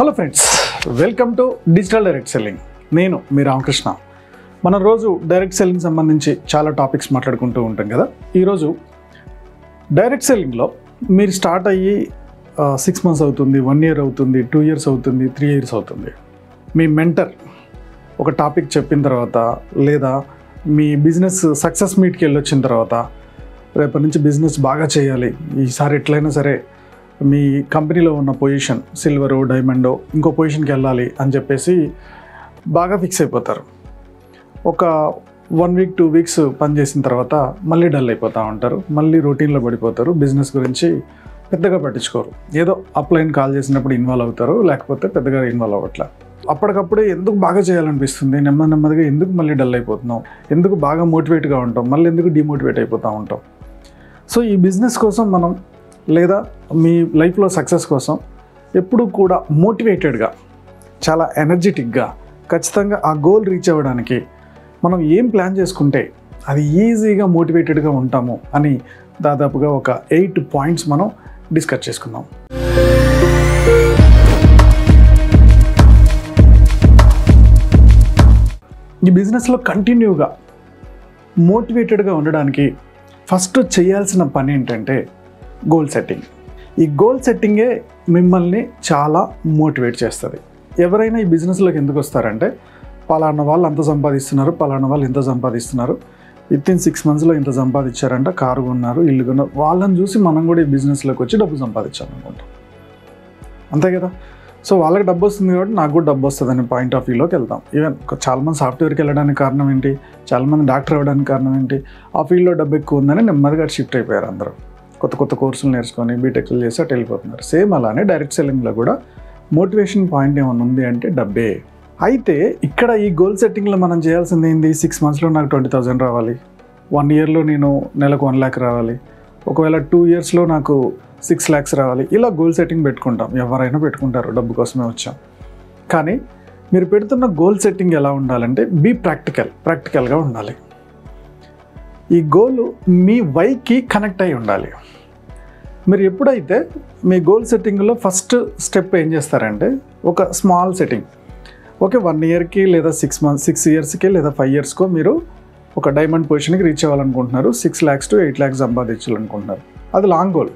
Hello friends, welcome to digital direct selling. నేను మీ రామకృష్ణ. మన రోజు డైరెక్ట్ సెల్లింగ్ సంబంధించి చాలా టాపిక్స్ మాట్లాడుకుంటూ ఉంటాం కదా. ఈరోజు డైరెక్ట్ సెల్లింగ్లో మీరు స్టార్ట్ అయ్యి 6 months అవుతుంది, 1 year అవుతుంది, 2 years అవుతుంది, 3 years అవుతుంది. మీ మెంటర్ ఒక టాపిక్ చెప్పిన తర్వాత లేదా మీ బిజినెస్ సక్సెస్ మీట్కి వెళ్ళొచ్చిన తర్వాత రేపటి నుంచి బిజినెస్ బాగా చేయాలి, ఈసారి ఎట్లయినా సరే మీ కంపెనీలో ఉన్న పొజిషన్ సిల్వరు డైమండో ఇంకో పొజిషన్కి వెళ్ళాలి అని చెప్పేసి బాగా ఫిక్స్ అయిపోతారు. ఒక 1 week 2 weeks పనిచేసిన తర్వాత మళ్ళీ డల్ అయిపోతూ ఉంటారు, మళ్ళీ రొటీన్లో పడిపోతారు, బిజినెస్ గురించి పెద్దగా పట్టించుకోరు. ఏదో అప్లైన్ కాల్ చేసినప్పుడు ఇన్వాల్వ్ అవుతారు, లేకపోతే పెద్దగా ఇన్వాల్వ్ అవ్వట్లే. అప్పటికప్పుడే ఎందుకు బాగా చేయాలనిపిస్తుంది, నెమ్మదిగా ఎందుకు మళ్ళీ డల్ అయిపోతున్నాం, ఎందుకు బాగా మోటివేట్గా ఉంటాం, మళ్ళీ ఎందుకు డిమోటివేట్ అయిపోతూ ఉంటాం. సో ఈ బిజినెస్ కోసం మనం లేదా మీ లైఫ్లో సక్సెస్ కోసం ఎప్పుడూ కూడా మోటివేటెడ్గా, చాలా ఎనర్జెటిక్గా, ఖచ్చితంగా ఆ గోల్ రీచ్ అవ్వడానికి మనం ఏం ప్లాన్ చేసుకుంటే అది ఈజీగా మోటివేటెడ్గా ఉంటాము అని దాదాపుగా ఒక 8 points మనం డిస్కస్ చేసుకుందాం. ఈ బిజినెస్లో కంటిన్యూగా మోటివేటెడ్గా ఉండడానికి ఫస్ట్ చేయాల్సిన పని ఏంటంటే గోల్ సెట్టింగ్. ఈ గోల్ సెట్టింగే మిమ్మల్ని చాలా మోటివేట్ చేస్తుంది. ఎవరైనా ఈ బిజినెస్లోకి ఎందుకు వస్తారంటే పలానా వాళ్ళు అంత సంపాదిస్తున్నారు, పలానా వాళ్ళు ఇంత సంపాదిస్తున్నారు, వితిన్ 6 monthsలో ఇంత సంపాదించారంట, కారు కొన్నారు, ఇల్లు కొన్నారు, వాళ్ళని చూసి మనం కూడా ఈ బిజినెస్లోకి వచ్చి డబ్బు సంపాదించాలనుకుంటాం. అంతే కదా. సో వాళ్ళకి డబ్బు వస్తుంది కాబట్టి నాకు కూడా డబ్బు వస్తుంది అనే పాయింట్ ఆఫ్ వ్యూలోకి వెళ్తాం. ఈవెన్ చాలామంది సాఫ్ట్వేర్కి వెళ్ళడానికి కారణం ఏంటి, చాలామంది డాక్టర్ అవ్వడానికి కారణం ఏంటి, ఆ ఫీల్డ్లో డబ్బు ఎక్కువ ఉందని నెమ్మదిగా షిఫ్ట్ అయిపోయారు. అందరూ కొత్త కోర్సులు నేర్చుకొని బీటెక్లు చేసి అటు వెళ్ళిపోతున్నారు. సేమ్ అలానే డైరెక్ట్ సెల్లింగ్లో కూడా మోటివేషన్ పాయింట్ ఏమైనా ఉంది అంటే డబ్బే. అయితే ఇక్కడ ఈ గోల్ సెట్టింగ్లో మనం చేయాల్సింది ఏంది, 6 monthsలో నాకు 20,000 రావాలి, 1 yearలో నేను నెలకు 1 lakh రావాలి, ఒకవేళ 2 yearsలో నాకు 6 lakhs రావాలి. ఇలా గోల్ సెట్టింగ్ పెట్టుకుంటాం, ఎవరైనా పెట్టుకుంటారు, డబ్బు కోసమే వచ్చాం. కానీ మీరు పెడుతున్న గోల్ సెట్టింగ్ ఎలా ఉండాలంటే ప్రాక్టికల్గా ఉండాలి. ఈ గోల్ మీ వైకి కనెక్ట్ అయి ఉండాలి. మీరు ఎప్పుడైతే మీ గోల్ సెట్టింగ్లో ఫస్ట్ స్టెప్ ఏం చేస్తారంటే ఒక స్మాల్ సెట్టింగ్, ఓకే 1 yearకి లేదా 6 yearsకి లేదా 5 yearsకో మీరు ఒక డైమండ్ పొజిషన్కి రీచ్ అవ్వాలనుకుంటున్నారు, 6 lakhs to 8 lakhs సంపాదించాలనుకుంటున్నారు. అది లాంగ్ గోల్,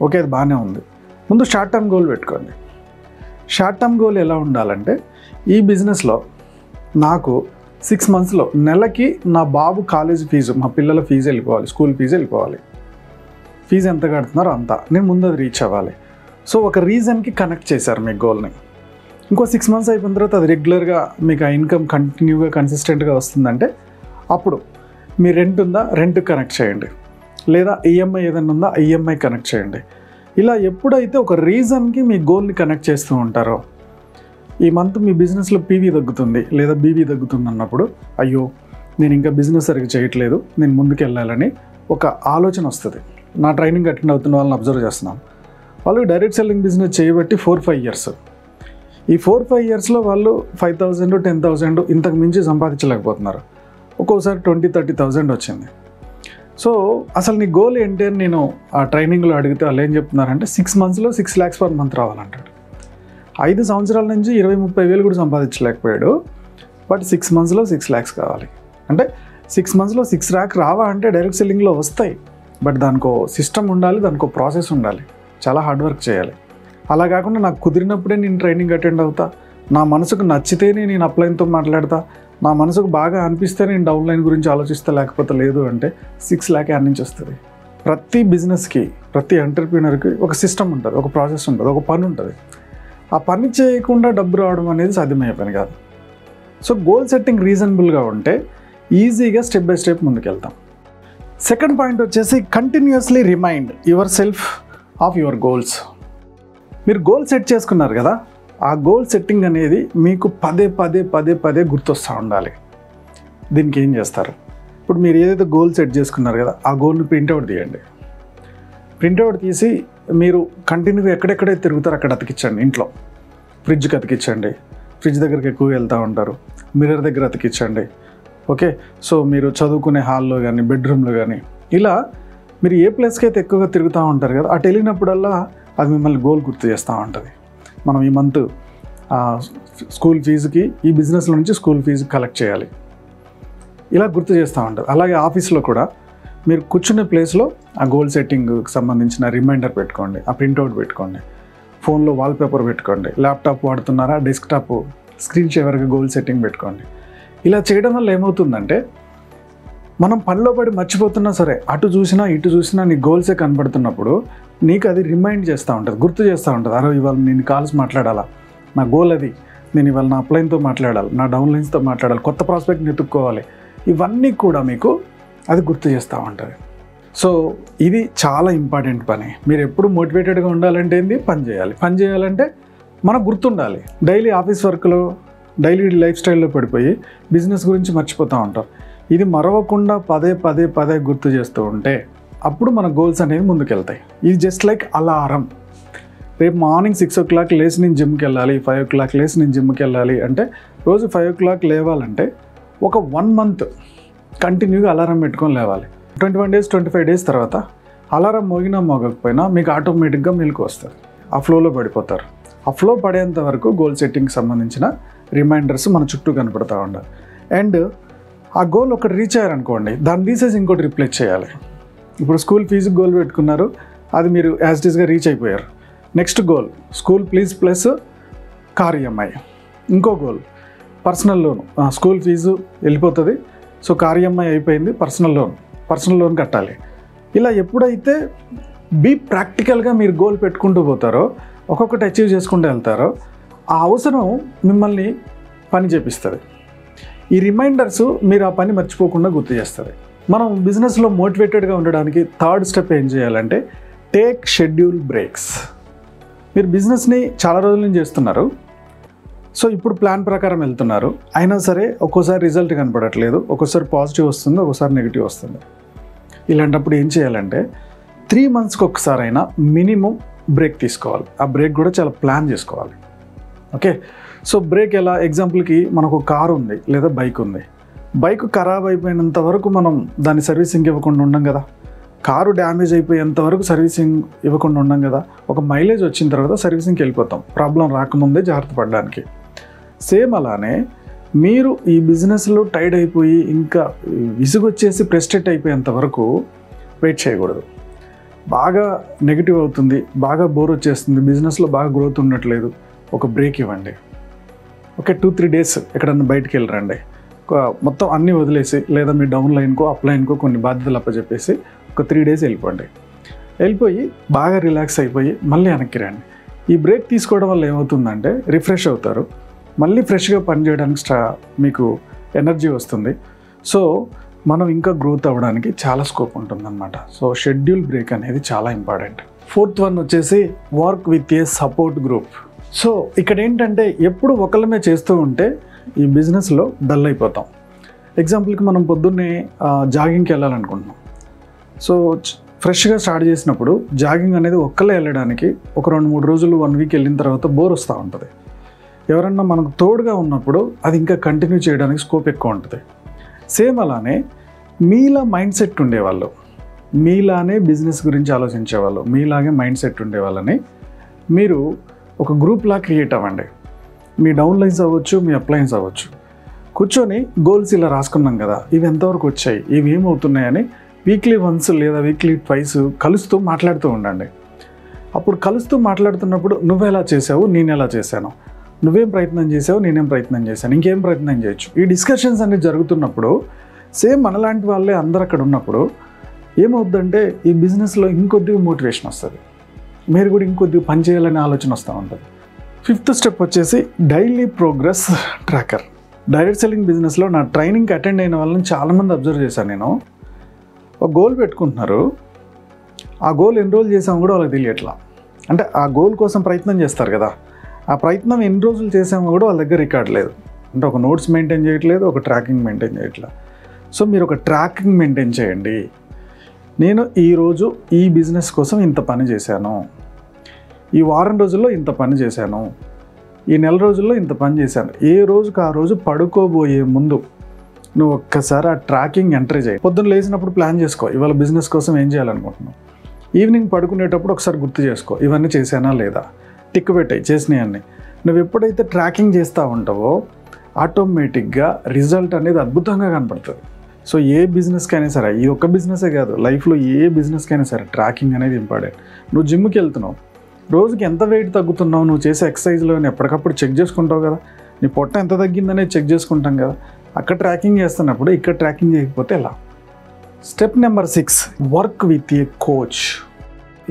ఓకే అది బాగానే ఉంది. ముందు షార్ట్ టర్మ్ గోల్ పెట్టుకోండి. షార్ట్ టర్మ్ గోల్ ఎలా ఉండాలంటే ఈ బిజినెస్లో నాకు 6 monthsలో నెలకి నా బాబు కాలేజ్ ఫీజు, మా పిల్లల ఫీజు వెళ్ళిపోవాలి, స్కూల్ ఫీజు వెళ్ళిపోవాలి, ఫీజు ఎంత కడుతున్నారో అంత, నేను ముందు అది రీచ్ అవ్వాలి. సో ఒక రీజన్కి కనెక్ట్ చేశారు మీ గోల్ని. ఇంకో 6 months అయిపోయిన తర్వాత అది రెగ్యులర్గా మీకు ఆ ఇన్కమ్ కంటిన్యూగా కన్సిస్టెంట్గా వస్తుందంటే అప్పుడు మీ రెంట్ ఉందా, రెంట్కి కనెక్ట్ చేయండి, లేదా ఈఎంఐ ఏదైనా ఉందా, ఈఎంఐ కనెక్ట్ చేయండి. ఇలా ఎప్పుడైతే ఒక రీజన్కి మీ గోల్ని కనెక్ట్ చేస్తూ ఉంటారో, ఈ మంత్ మీ బిజినెస్లో పీవీ తగ్గుతుంది లేదా బీవీ తగ్గుతుంది అన్నప్పుడు అయ్యో నేను ఇంకా బిజినెస్ సరిగ్గా చేయట్లేదు, నేను ముందుకు వెళ్ళాలని ఒక ఆలోచన వస్తుంది. నా ట్రైనింగ్ అటెండ్ అవుతున్న వాళ్ళని అబ్జర్వ్ చేస్తున్నాను. వాళ్ళు డైరెక్ట్ సెల్లింగ్ బిజినెస్ చేయబట్టి 4-5 years, ఈ 4-5 yearsలో వాళ్ళు 5,000 10,000 ఇంతకు మించి సంపాదించలేకపోతున్నారు. ఒక్కోసారి 20,000-30,000 వచ్చింది. సో అసలు నీ గోల్ ఏంటి అని నేను ఆ ట్రైనింగ్లో అడిగితే వాళ్ళు ఏం చెప్తున్నారంటే 6 monthsలో 6 lakhs per month రావాలంటాడు. 5 సంవత్సరాల నుంచి 20-30 వేలు కూడా సంపాదించలేకపోయాడు, బట్ 6 monthsలో 6 lakhs కావాలి. అంటే 6 monthsలో 6 lakh రావా అంటే డైరెక్ట్ సెల్లింగ్లో వస్తాయి, బట్ దానికో సిస్టమ్ ఉండాలి, దానికో ప్రాసెస్ ఉండాలి, చాలా హార్డ్ వర్క్ చేయాలి. అలా కాకుండా నాకు కుదిరినప్పుడే నేను ట్రైనింగ్ అటెండ్ అవుతా, నా మనసుకు నచ్చితేనే నేను అప్లైన్తో మాట్లాడతా, నా మనసుకు బాగా అనిపిస్తే నేను డౌన్లైన్ గురించి ఆలోచిస్తా, లేకపోతే లేదు అంటే 6 lakh యాడ్ నుంచి వస్తుంది. ప్రతి బిజినెస్కి, ప్రతి ఎంటర్ప్రీనర్కి ఒక సిస్టమ్ ఉంటుంది, ఒక ప్రాసెస్ ఉంటుంది, ఒక పని ఉంటుంది. ఆ పని చేయకుండా డబ్బు రావడం అనేది సాధ్యమయ్యే పని కాదు. సో గోల్ సెట్టింగ్ రీజనబుల్గా ఉంటే ఈజీగా స్టెప్ బై స్టెప్ ముందుకెళ్తాం. సెకండ్ పాయింట్ వచ్చేసి continuously remind yourself of your goals. మీరు గోల్ సెట్ చేసుకున్నారు కదా, ఆ గోల్ సెట్టింగ్ అనేది మీకు పదే గుర్తొస్తూ ఉండాలి. దీనికి ఏం చేస్తారు, ఇప్పుడు మీరు ఏదైతే గోల్ సెట్ చేసుకున్నారు కదా, ఆ గోల్ని ప్రింట్అవుట్ తీయండి. ప్రింట్అవుట్ తీసి మీరు కంటిన్యూగా ఎక్కడెక్కడైతే తిరుగుతారో అక్కడ అతికించండి. ఇంట్లో ఫ్రిడ్జ్కి అతికించండి, ఫ్రిడ్జ్ దగ్గరికి ఎక్కువ వెళ్తూ ఉంటారు, మిర్రర్ దగ్గర అతికించండి. ఓకే, సో మీరు చదువుకునే హాల్లో కానీ బెడ్రూమ్లో కానీ ఇలా మీరు ఏ ప్లేస్కి అయితే ఎక్కువగా తిరుగుతూ ఉంటారు కదా, అటు వెళ్ళినప్పుడల్లా అది మిమ్మల్ని గోల్ గుర్తు చేస్తూ ఉంటుంది. మనం ఈ మంత్ స్కూల్ ఫీజుకి, ఈ బిజినెస్లో నుంచి స్కూల్ ఫీజు కలెక్ట్ చేయాలి, ఇలా గుర్తు చేస్తూ ఉంటారు. అలాగే ఆఫీస్లో కూడా మీరు కూర్చునే ప్లేస్లో ఆ గోల్ సెట్టింగ్కి సంబంధించిన రిమైండర్ పెట్టుకోండి, ఆ ప్రింట్అవుట్ పెట్టుకోండి, ఫోన్లో వాల్పేపర్ పెట్టుకోండి, ల్యాప్టాప్ వాడుతున్నారా డెస్క్టాప్ స్క్రీన్ సేవర్గా గోల్ సెట్టింగ్ పెట్టుకోండి. ఇలా చేయడం వల్ల ఏమవుతుందంటే మనం పనిలో పడి మర్చిపోతున్నా సరే అటు చూసినా ఇటు చూసినా నీ గోల్సే కనబడుతున్నప్పుడు నీకు అది రిమైండ్ చేస్తూ ఉంటుంది, గుర్తు చేస్తూ ఉంటుంది. అరే ఇవాళ నేను కాల్స్ మాట్లాడాలా, నా గోల్ అది, నేను ఇవాళ నా అప్లైన్తో మాట్లాడాలి, నా డౌన్లైన్స్తో మాట్లాడాలి, కొత్త ప్రాస్పెక్ట్ని ఎత్తుక్కోవాలి, ఇవన్నీ కూడా మీకు అది గుర్తు చేస్తూ ఉంటుంది. సో ఇది చాలా ఇంపార్టెంట్ పని. మీరు ఎప్పుడు మోటివేటెడ్గా ఉండాలంటే ఏంది, పని చేయాలి. పని చేయాలంటే మనకు గుర్తుండాలి. డైలీ ఆఫీస్ వర్క్లో, డైలీ లైఫ్ స్టైల్లో పడిపోయి బిజినెస్ గురించి మర్చిపోతూ ఉంటారు. ఇది మరవకుండా పదే పదే పదే గుర్తు చేస్తూ ఉంటే అప్పుడు మన గోల్స్ అనేవి ముందుకెళ్తాయి. ఇది జస్ట్ లైక్ అలారం. రేపు మార్నింగ్ 6 o'clock లేచి నేను జిమ్కి వెళ్ళాలి, 5 o'clock లేచి నేను జిమ్కి వెళ్ళాలి అంటే రోజు 5 o'clock లేవాలంటే ఒక 1 month కంటిన్యూగా అలారం పెట్టుకొని లేవాలి. 21 days 25 days తర్వాత అలారం మోగినా మోగకపోయినా మీకు ఆటోమేటిక్గా మెలకు వస్తుంది, ఆ ఫ్లోలో పడిపోతారు. ఆ ఫ్లో పడేంత వరకు గోల్ సెట్టింగ్కి సంబంధించిన రిమైండర్స్ మన చుట్టూ కనపడుతూ ఉండాలి. అండ్ ఆ గోల్ ఒకటి రీచ్ అయ్యారనుకోండి, దాన్ని తీసేసి ఇంకోటి రిప్లేస్ చేయాలి. ఇప్పుడు స్కూల్ ఫీజు గోల్ పెట్టుకున్నారు, అది మీరు యాజ్ ఇట్ ఈస్గా రీచ్ అయిపోయారు. Next goal school fees plus car EMI. ఇంకో goal personal loan, school fees వెళ్ళిపోతుంది, సో కార్ ఈఎంఐ అయిపోయింది, పర్సనల్ లోన్ కట్టాలి. ఇలా ఎప్పుడైతే ప్రాక్టికల్గా మీరు గోల్ పెట్టుకుంటూ పోతారో, ఒక్కొక్కటి అచీవ్ చేసుకుంటూ వెళ్తారో, ఆ అవసరం మిమ్మల్ని పని చేపిస్తుంది. ఈ రిమైండర్స్ మీరు ఆ పని మర్చిపోకుండా గుర్తు చేస్తుంది. మనం బిజినెస్లో మోటివేటెడ్గా ఉండడానికి థర్డ్ స్టెప్ ఏం చేయాలంటే టేక్ షెడ్యూల్ బ్రేక్స్. మీరు బిజినెస్ని చాలా రోజుల నుంచి చేస్తున్నారు, సో ఇప్పుడు ప్లాన్ ప్రకారం వెళ్తున్నారు, అయినా సరే ఒక్కోసారి రిజల్ట్ కనపడట్లేదు, ఒక్కోసారి పాజిటివ్ వస్తుంది, ఒక్కోసారి నెగిటివ్ వస్తుంది. ఇలాంటప్పుడు ఏం చేయాలంటే 3 monthsకి ఒకసారైనా మినిమం బ్రేక్ తీసుకోవాలి. ఆ బ్రేక్ కూడా చాలా ప్లాన్ చేసుకోవాలి. ఓకే, సో బ్రేక్ ఎలా, ఎగ్జాంపుల్కి మనకు కారు ఉంది లేదా బైక్ ఉంది, బైక్ ఖరాబ్ అయిపోయినంత వరకు మనం దాన్ని సర్వీసింగ్ ఇవ్వకుండా ఉండం కదా, కారు డ్యామేజ్ అయిపోయేంత వరకు సర్వీసింగ్ ఇవ్వకుండా ఉండం కదా, ఒక మైలేజ్ వచ్చిన తర్వాత సర్వీసింగ్కి వెళ్ళిపోతాం ప్రాబ్లం రాకముందే జాగ్రత్త పడడానికి. సేమ్ అలానే మీరు ఈ బిజినెస్లో టైడ్ అయిపోయి ఇంకా విసుగొచ్చేసి ప్రెస్టేట్ అయిపోయేంత వరకు వెయిట్ చేయకూడదు. బాగా నెగిటివ్ అవుతుంది, బాగా బోర్ వచ్చేస్తుంది, బిజినెస్లో బాగా గ్రోత్ ఉండట్లేదు, ఒక బ్రేక్ ఇవ్వండి. ఓకే, 2-3 days ఎక్కడన్నా బయటికి వెళ్ళరండి, మొత్తం అన్నీ వదిలేసి, లేదా మీ డౌన్ లైన్కో అప్ లైన్కో కొన్ని బాధ్యతలు అప్పచెప్పేసి ఒక 3 days వెళ్ళిపోండి. వెళ్ళిపోయి బాగా రిలాక్స్ అయిపోయి మళ్ళీ వెనక్కి రండి. ఈ బ్రేక్ తీసుకోవడం వల్ల ఏమవుతుందంటే రిఫ్రెష్ అవుతారు, మళ్ళీ ఫ్రెష్గా పనిచేయడానికి మీకు ఎనర్జీ వస్తుంది. సో మనం ఇంకా గ్రోత్ అవ్వడానికి చాలా స్కోప్ ఉంటుందన్నమాట. సో షెడ్యూల్ బ్రేక్ అనేది చాలా ఇంపార్టెంట్. 4th one వచ్చేసి work with a support group. So ఇక్కడ ఏంటంటే ఎప్పుడు ఒకళ్ళమే చేస్తూ ఉంటే ఈ బిజినెస్లో డల్ అయిపోతాం. ఎగ్జాంపుల్కి మనం పొద్దున్నే జాగింగ్కి వెళ్ళాలనుకుంటున్నాం, సో ఫ్రెష్గా స్టార్ట్ చేసినప్పుడు జాగింగ్ అనేది ఒక్కళ్ళే వెళ్ళడానికి ఒక 2-3 రోజులు 1 week వెళ్ళిన తర్వాత బోర్ వస్తూ ఉంటుంది. ఎవరన్నా మనకు తోడుగా ఉన్నప్పుడు అది ఇంకా కంటిన్యూ చేయడానికి స్కోప్ ఎక్కువ ఉంటుంది. సేమ్ అలానే మీలా మైండ్ సెట్ ఉండేవాళ్ళు, మీలానే బిజినెస్ గురించి ఆలోచించేవాళ్ళు, మీలాగే మైండ్ సెట్ ఉండేవాళ్ళని మీరు ఒక గ్రూప్లా క్రియేట్ అవ్వండి. మీ డౌన్లైన్స్ అవ్వచ్చు, మీ అప్లైన్స్ అవ్వచ్చు, కూర్చొని గోల్స్ ఇలా రాసుకున్నాం కదా, ఇవి ఎంతవరకు వచ్చాయి, ఇవి ఏమవుతున్నాయని వీక్లీ వన్స్ లేదా వీక్లీ ట్వైస్ కలుస్తూ మాట్లాడుతూ ఉండండి. అప్పుడు కలుస్తూ మాట్లాడుతున్నప్పుడు నువ్వెలా చేసావు, నేను ఎలా చేశాను, నువ్వేం ప్రయత్నం చేసావు, నేనేం ప్రయత్నం చేశాను, ఇంకేం ప్రయత్నం చేయొచ్చు, ఈ డిస్కషన్స్ అన్ని జరుగుతున్నప్పుడు సేమ్ మనలాంటి వాళ్ళే అందరు అక్కడ ఉన్నప్పుడు ఏమవుద్దంటే ఈ బిజినెస్లో ఇంకొద్దిగా మోటివేషన్ వస్తుంది, మీరు కూడా ఇంకొద్దిగా పని చేయాలనే ఆలోచన వస్తూ ఉంటుంది. 5th step వచ్చేసి daily progress tracker. Direct selling బిజినెస్లో నా ట్రైనింగ్కి అటెండ్ అయిన వాళ్ళని చాలామంది అబ్జర్వ్ చేశాను నేను. ఒక గోల్ పెట్టుకుంటున్నారు, ఆ గోల్ ఎన్ని రోజులు చేసాము కూడా వాళ్ళకి తెలియట్లా. అంటే ఆ గోల్ కోసం ప్రయత్నం చేస్తారు కదా, ఆ ప్రయత్నం ఎన్ని రోజులు చేసామో కూడా వాళ్ళ దగ్గర రికార్డ్ లేదు. అంటే ఒక నోట్స్ మెయింటైన్ చేయట్లేదు, ఒక ట్రాకింగ్ మెయింటైన్ చేయట్లేదు. సో మీరు ఒక ట్రాకింగ్ మెయింటైన్ చేయండి. నేను ఈరోజు ఈ బిజినెస్ కోసం ఇంత పని చేశాను, ఈ వారం రోజుల్లో ఇంత పని చేశాను, ఈ నెల రోజుల్లో ఇంత పని చేశాను. ఏ రోజుకి ఆ రోజు పడుకోబోయే ముందు నువ్వు ఒక్కసారి ఆ ట్రాకింగ్ ఎంటర్ చేయి. పొద్దున్న లేచినప్పుడు ప్లాన్ చేసుకో, ఇవాళ బిజినెస్ కోసం ఏం చేయాలనుకుంటున్నావు. ఈవినింగ్ పడుకునేటప్పుడు ఒకసారి గుర్తు చేసుకో, ఇవన్నీ చేశానా లేదా, టిక్ పెట్టాయి చేసినాయన్నీ. నువ్వు ఎప్పుడైతే ట్రాకింగ్ చేస్తూ ఉంటావో ఆటోమేటిక్గా రిజల్ట్ అనేది అద్భుతంగా కనపడుతుంది. సో ఏ బిజినెస్కైనా సరే, ఈ ఒక్క బిజినెసే కాదు, లైఫ్లో ఏ బిజినెస్కైనా సరే ట్రాకింగ్ అనేది ఇంపార్టెంట్. నువ్వు జిమ్కి వెళ్తున్నావు, రోజుకి ఎంత వెయిట్ తగ్గుతున్నావు, నువ్వు చేసే ఎక్సర్సైజ్లో ఎప్పటికప్పుడు చెక్ చేసుకుంటావు కదా, నీ పొట్ట ఎంత తగ్గిందనేది చెక్ చేసుకుంటాం కదా. అక్కడ ట్రాకింగ్ చేస్తున్నప్పుడు ఇక్కడ ట్రాకింగ్ చేయకపోతే ఎలా? Step number 6, work with a coach.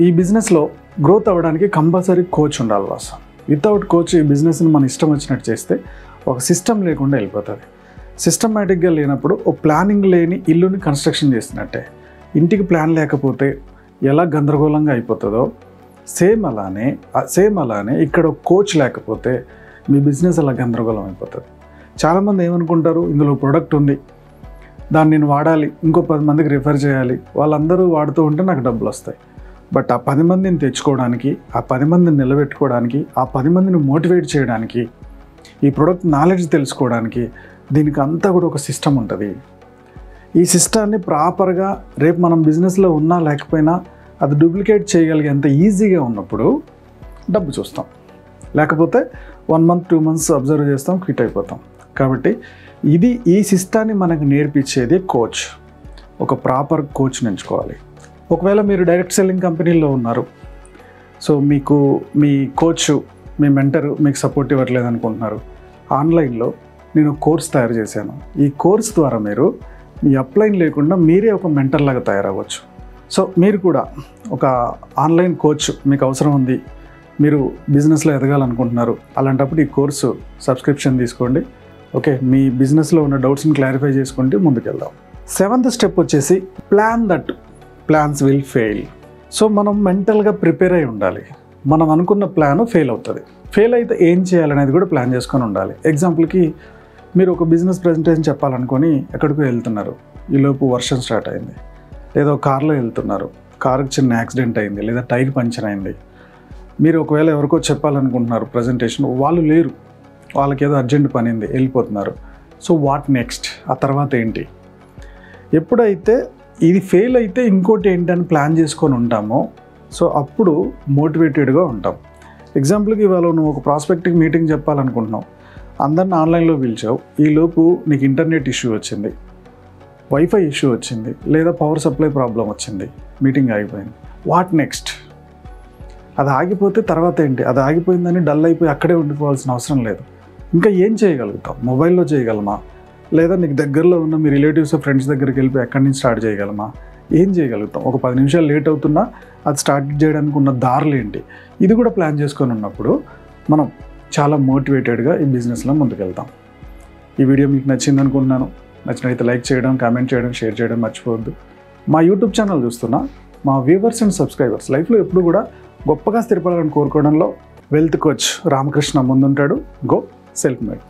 ఈ బిజినెస్లో గ్రోత్ అవ్వడానికి కంపల్సరీ కోచ్ ఉండాలి బాస్. వితౌట్ కోచ్ ఈ బిజినెస్ని మన ఇష్టం వచ్చినట్టు చేస్తే ఒక సిస్టమ్ లేకుండా వెళ్ళిపోతుంది. సిస్టమేటిక్గా లేనప్పుడు ఒక ప్లానింగ్ లేని ఇల్లుని కన్స్ట్రక్షన్ చేస్తున్నట్టే. ఇంటికి ప్లాన్ లేకపోతే ఎలా గందరగోళంగా అయిపోతుందో సేమ్ అలానే ఇక్కడ ఒక కోచ్ లేకపోతే మీ బిజినెస్ అలా గందరగోళం అయిపోతుంది. చాలామంది ఏమనుకుంటారు, ఇందులో ప్రొడక్ట్ ఉంది, దాన్ని నేను వాడాలి, ఇంకో 10 మందికి రిఫర్ చేయాలి, వాళ్ళందరూ వాడుతూ ఉంటే నాకు డబ్బులు వస్తాయి. బట్ ఆ 10 మందిని తెచ్చుకోవడానికి, ఆ 10 మందిని నిలబెట్టుకోవడానికి, ఆ 10 మందిని మోటివేట్ చేయడానికి, ఈ ప్రొడక్ట్ నాలెడ్జ్ తెలుసుకోవడానికి, దీనికి అంతా కూడా ఒక సిస్టమ్ ఉంటుంది. ఈ సిస్టాన్ని ప్రాపర్గా రేపు మనం బిజినెస్లో ఉన్నా లేకపోయినా అది డూప్లికేట్ చేయగలిగేంత ఈజీగా ఉన్నప్పుడు డబ్బు చూస్తాం. లేకపోతే 1 మంత్ 2 మంత్స్ అబ్జర్వ్ చేస్తాం, క్విట్ అయిపోతాం. కాబట్టి ఈ సిస్టాన్ని మనకు నేర్పించేది కోచ్. ఒక ప్రాపర్ కోచ్ని ఎంచుకోవాలి. ఒకవేళ మీరు డైరెక్ట్ సెల్లింగ్ కంపెనీలో ఉన్నారు, సో మీకు మీ కోచ్, మీ మెంటరు మీకు సపోర్ట్ ఇవ్వట్లేదు అనుకుంటున్నారు, ఆన్లైన్లో నేను కోర్స్ తయారు చేశాను. ఈ కోర్స్ ద్వారా మీరు మీ అప్లైన్ లేకుండా మీరే ఒక మెంటర్ లాగా తయారవ్వచ్చు. సో మీరు కూడా ఒక ఆన్లైన్ కోచ్ మీకు అవసరం ఉంది, మీరు బిజినెస్లో ఎదగాలనుకుంటున్నారు, అలాంటప్పుడు ఈ కోర్సు సబ్స్క్రిప్షన్ తీసుకోండి. ఓకే, మీ బిజినెస్లో ఉన్న డౌట్స్ని క్లారిఫై చేసుకుంటే ముందుకెళ్దాం. 7th స్టెప్ వచ్చేసి plan that plans will fail. So మనం మెంటల్గా ప్రిపేర్ అయి ఉండాలి. మనం అనుకున్న ప్లాన్ ఫెయిల్ అవుతుంది. ఫెయిల్ అయితే ఏం చేయాలనేది కూడా ప్లాన్ చేసుకొని ఉండాలి. ఎగ్జాంపుల్కి మీరు ఒక బిజినెస్ ప్రజెంటేషన్ చెప్పాలనుకొని ఎక్కడికో వెళ్తున్నారు, ఈలోపు వర్షం స్టార్ట్ అయింది, లేదా కార్లో వెళ్తున్నారు, కారుకి చిన్న యాక్సిడెంట్ అయింది, లేదా టైర్ పంచర్ అయింది. మీరు ఒకవేళ ఎవరికో చెప్పాలనుకుంటున్నారు ప్రజెంటేషన్, వాళ్ళు లేరు, వాళ్ళకి ఏదో అర్జెంట్ పని ఉంది, వెళ్ళిపోతున్నారు. So what next? ఆ తర్వాత ఏంటి? ఎప్పుడైతే ఇది ఫెయిల్ అయితే ఇంకోటి ఏంటని ప్లాన్ చేసుకొని ఉంటామో, సో అప్పుడు మోటివేటెడ్గా ఉంటాం. ఎగ్జాంపుల్కి ఇవాళ నువ్వు ఒక ప్రాస్పెక్టివ్ మీటింగ్ చెప్పాలనుకుంటున్నావు, అందరిని ఆన్లైన్లో పిలిచావు, ఈలోపు నీకు ఇంటర్నెట్ ఇష్యూ వచ్చింది, వైఫై ఇష్యూ వచ్చింది, లేదా పవర్ సప్లై ప్రాబ్లం వచ్చింది, మీటింగ్ ఆగిపోయింది. What next? అది ఆగిపోతే తర్వాత ఏంటి? అది ఆగిపోయిందని డల్ అయిపోయి అక్కడే ఉండిపోవాల్సిన అవసరం లేదు. ఇంకా ఏం చేయగలుగుతాం? మొబైల్లో చేయగలమా? లేదా నీకు దగ్గరలో ఉన్న మీ రిలేటివ్స్ ఫ్రెండ్స్ దగ్గరికి వెళ్ళిపోయి ఎక్కడి నుంచి స్టార్ట్ చేయగలమా? ఏం చేయగలుగుతాం? ఒక 10 నిమిషాలు లేట్ అవుతున్నా అది స్టార్ట్ చేయడానికి ఉన్న దారులు ఏంటి? ఇది కూడా ప్లాన్ చేసుకొని ఉన్నప్పుడు మనం చాలా మోటివేటెడ్గా ఈ బిజినెస్లో ముందుకెళ్తాం. ఈ వీడియో మీకు నచ్చింది అనుకుంటున్నాను. నచ్చినట్లయితే లైక్ చేయడం, కామెంట్ చేయడం, షేర్ చేయడం మర్చిపోవద్దు. మా యూట్యూబ్ ఛానల్ చూస్తున్న మా వ్యూవర్స్ అండ్ సబ్స్క్రైబర్స్ లైఫ్లో ఎప్పుడు కూడా గొప్పగా స్థిరపడాలని కోరుకోవడంలో వెల్త్ కోచ్ రామకృష్ణ ముందుంటాడు. Go self made.